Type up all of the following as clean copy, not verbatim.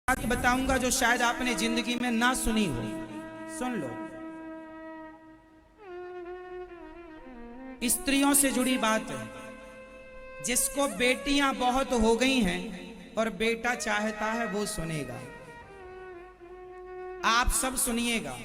बात बताऊंगा जो शायद आपने जिंदगी में ना सुनी हो। सुन लो, स्त्रियों से जुड़ी बात है। जिसको बेटियां बहुत हो गई हैं और बेटा चाहता है वो सुनेगा। आप सब सुनिएगा,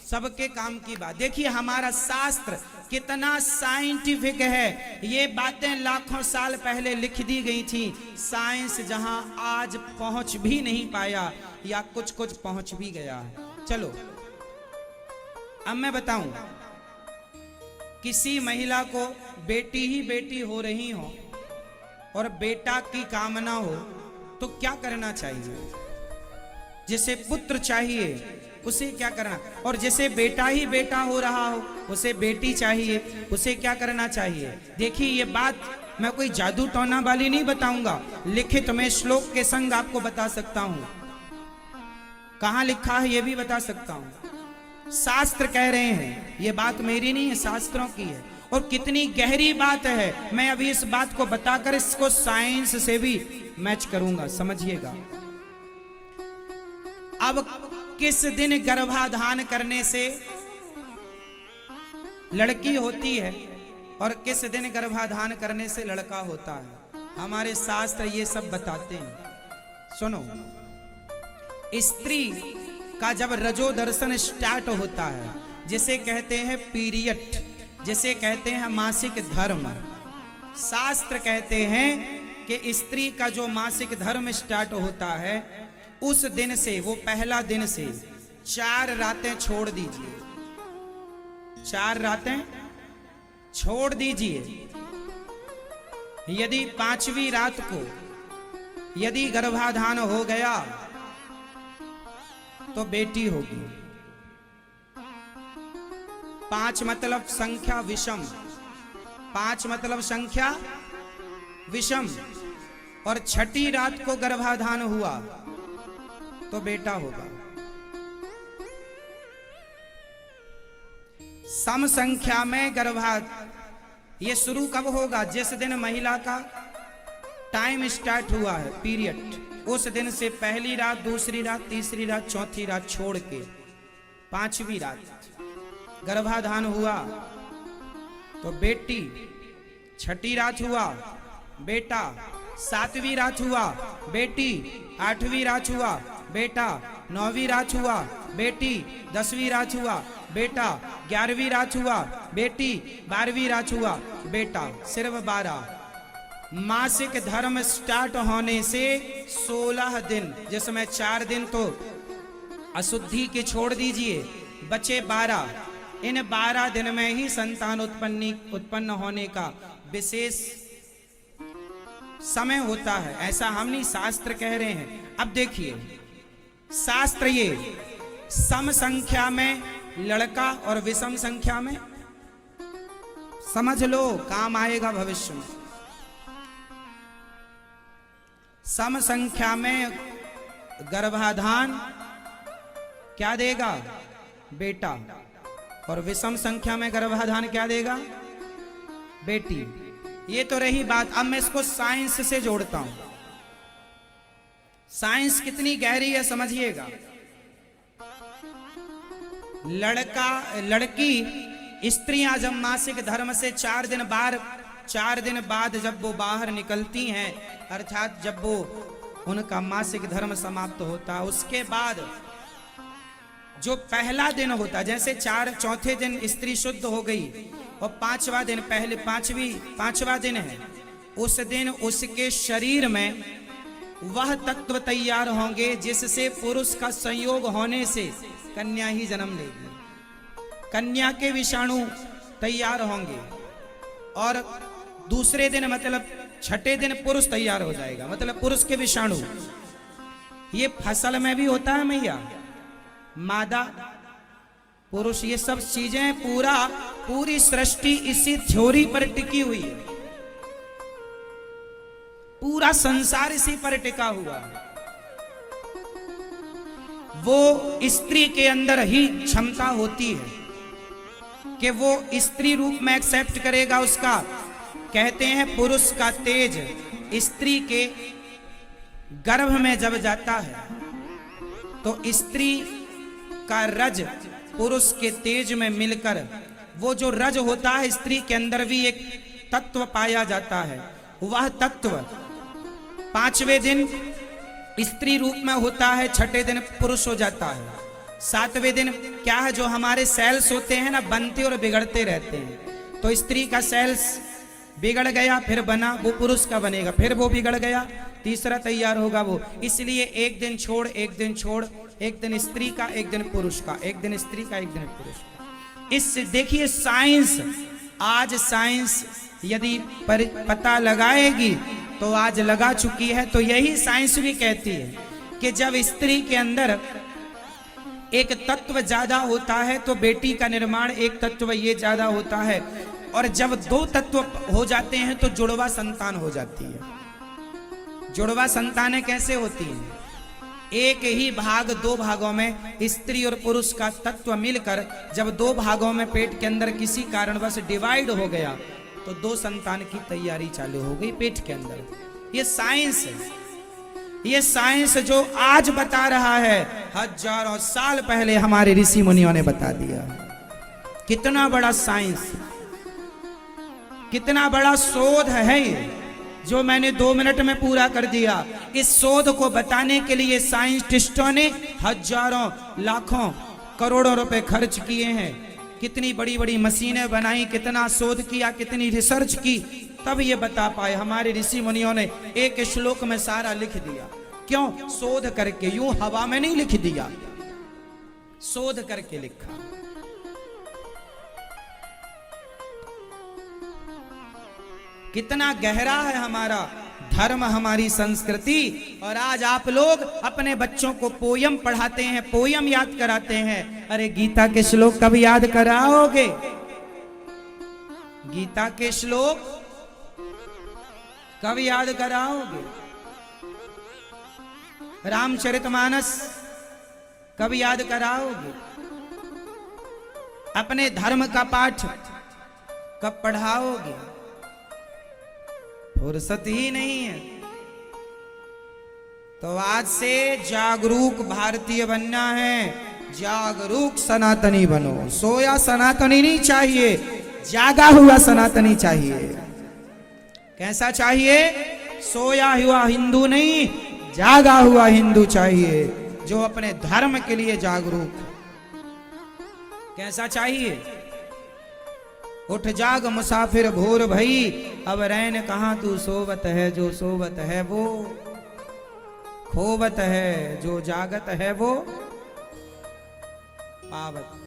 सबके काम की बात। देखिए हमारा शास्त्र कितना साइंटिफिक है। ये बातें लाखों साल पहले लिख दी गई थी। साइंस जहां आज पहुंच भी नहीं पाया या कुछ कुछ पहुंच भी गया है। चलो अब मैं बताऊं, किसी महिला को बेटी ही बेटी हो रही हो और बेटा की कामना हो तो क्या करना चाहिए? जिसे पुत्र चाहिए उसे क्या करना, और जिसे बेटा ही बेटा हो रहा हो उसे बेटी चाहिए, उसे क्या करना चाहिए? देखिए ये बात मैं कोई जादू टोना वाली नहीं बताऊंगा, लिखित में श्लोक के संग आपको बता सकता हूं। कहां लिखा है ये भी बता सकता हूं। शास्त्र कह रहे हैं, ये बात मेरी नहीं है, शास्त्रों की है। और कितनी गहरी बात है, मैं अभी इस बात को बताकर इसको साइंस से भी मैच करूंगा, समझिएगा। अब किस दिन गर्भाधान करने से लड़की होती है और किस दिन गर्भाधान करने से लड़का होता है, हमारे शास्त्र ये सब बताते हैं। सुनो, स्त्री का जब रजो दर्शन स्टार्ट होता है, जिसे कहते हैं पीरियड, जिसे कहते हैं मासिक धर्म, शास्त्र कहते हैं कि स्त्री का जो मासिक धर्म स्टार्ट होता है उस दिन से, वो पहला दिन से 4 रातें छोड़ दीजिए। 4 रातें छोड़ दीजिए। यदि 5वीं रात को यदि गर्भाधान हो गया तो बेटी होगी। 5 मतलब संख्या विषम, 5 मतलब संख्या विषम, और 6ठी रात को गर्भाधान हुआ तो बेटा होगा। सम संख्या में गर्भाधान ये शुरू कब होगा? जिस दिन महिला का टाइम स्टार्ट हुआ है, पीरियड, उस दिन से पहली रात, दूसरी रात, तीसरी रात, चौथी रात छोड़ के 5वीं रात गर्भाधान हुआ तो बेटी, 6ठी रात हुआ बेटा, 7वीं रात हुआ बेटी, 8वीं रात हुआ बेटा, 9वीं रात हुआ बेटी, 10वीं रात हुआ बेटा, 11वीं रात हुआ बेटी, 12वीं रात हुआ बेटा, सिर्फ 12। मासिक धर्म स्टार्ट होने से 16 दिन, जिसमें 4 दिन तो अशुद्धि के छोड़ दीजिए, बचे 12। इन 12 दिन में ही संतान उत्पन्न होने का विशेष समय होता है। ऐसा हम नहीं, शास्त्र कह रहे हैं। अब देखिए, शास्त्र ये सम संख्या में लड़का और विषम संख्या में, समझ लो काम आएगा भविष्य में। सम संख्या में गर्भाधान क्या देगा? बेटा। और विषम संख्या में गर्भाधान क्या देगा? बेटी। ये तो रही बात। अब मैं इसको साइंस से जोड़ता हूं। साइंस कितनी गहरी है समझिएगा। लड़की, स्त्रियां जब मासिक धर्म से 4 दिन बाद जब वो बाहर निकलती हैं, अर्थात जब वो उनका मासिक धर्म समाप्त होता है, उसके बाद जो पहला दिन होता है, जैसे 4 दिन स्त्री शुद्ध हो गई और 5वां दिन, पहले 5वां दिन है, उस दिन उसके शरीर में वह तत्व तैयार होंगे जिससे पुरुष का संयोग होने से कन्या ही जन्म लेगी। कन्या के विषाणु तैयार होंगे और दूसरे दिन मतलब 6ठे दिन पुरुष तैयार हो जाएगा, मतलब पुरुष के विषाणु। ये फसल में भी होता है मैया, मादा पुरुष, ये सब चीजें पूरी सृष्टि इसी थ्योरी पर टिकी हुई है। पूरा संसार इसी पर टिका हुआ है। वो स्त्री के अंदर ही क्षमता होती है कि वो स्त्री रूप में एक्सेप्ट करेगा उसका। कहते हैं पुरुष का तेज स्त्री के गर्भ में जब जाता है तो स्त्री का रज पुरुष के तेज में मिलकर वो जो रज होता है स्त्री के अंदर भी एक तत्व पाया जाता है। वह तत्व 5वें दिन स्त्री रूप में होता है, 6ठे दिन पुरुष हो जाता है। 7वें दिन क्या है, जो हमारे सेल्स होते हैं ना, बनते और बिगड़ते रहते हैं। तो स्त्री का सेल्स बिगड़ गया, फिर बना, वो पुरुष का बनेगा, फिर वो बिगड़ गया, तीसरा तैयार होगा वो। इसलिए एक दिन छोड़ एक दिन छोड़, एक दिन स्त्री का एक दिन पुरुष का, एक दिन स्त्री का एक दिन पुरुष का। इससे देखिए साइंस, आज साइंस यदि पता लगाएगी तो आज लगा चुकी है। तो यही साइंस भी कहती है कि जब स्त्री के अंदर एक तत्व ज्यादा होता है तो बेटी का निर्माण एक तत्व ये ज्यादा होता है, और जब 2 तत्व हो जाते हैं तो जुड़वा संतान हो जाती है। जुड़वा संतानें कैसे होती हैं? एक ही भाग 2 भागों में स्त्री और पुरुष का तत्व मिलकर जब 2 भागों में पेट के अंदर किसी कारणवश डिवाइड हो गया तो 2 संतान की तैयारी चालू हो गई पेट के अंदर। ये साइंस है, ये साइंस जो आज बता रहा है, हजारों साल पहले हमारे ऋषि मुनियों ने बता दिया। कितना बड़ा साइंस, कितना बड़ा शोध है ये, जो मैंने 2 मिनट में पूरा कर दिया। इस शोध को बताने के लिए साइंटिस्टों ने हजारों लाखों करोड़ों रुपए खर्च किए हैं। कितनी बड़ी बड़ी मशीनें बनाई, कितना शोध किया, कितनी रिसर्च की, तब ये बता पाए। हमारे ऋषि मुनियों ने एक श्लोक में सारा लिख दिया। क्यों? शोध करके, यूं हवा में नहीं लिख दिया, शोध करके लिखा। कितना गहरा है हमारा धर्म, हमारी संस्कृति। और आज आप लोग अपने बच्चों को पोयम पढ़ाते हैं, पोयम याद कराते हैं। अरे गीता के श्लोक कब याद कराओगे? गीता के श्लोक कब याद कराओगे? रामचरितमानस कब याद कराओगे? अपने धर्म का पाठ कब पढ़ाओगे? फुर्सत ही नहीं है। तो आज से जागरूक भारतीय बनना है, जागरूक सनातनी बनो। सोया सनातनी नहीं चाहिए, जागा हुआ सनातनी चाहिए। कैसा चाहिए? सोया हुआ हिंदू नहीं, जागा हुआ हिंदू चाहिए, जो अपने धर्म के लिए जागरूक है। कैसा चाहिए? उठ जाग मुसाफिर भोर भई, अब रैन कहाँ तू सोवत है, जो सोवत है वो खोवत है, जो जागत है वो पावत।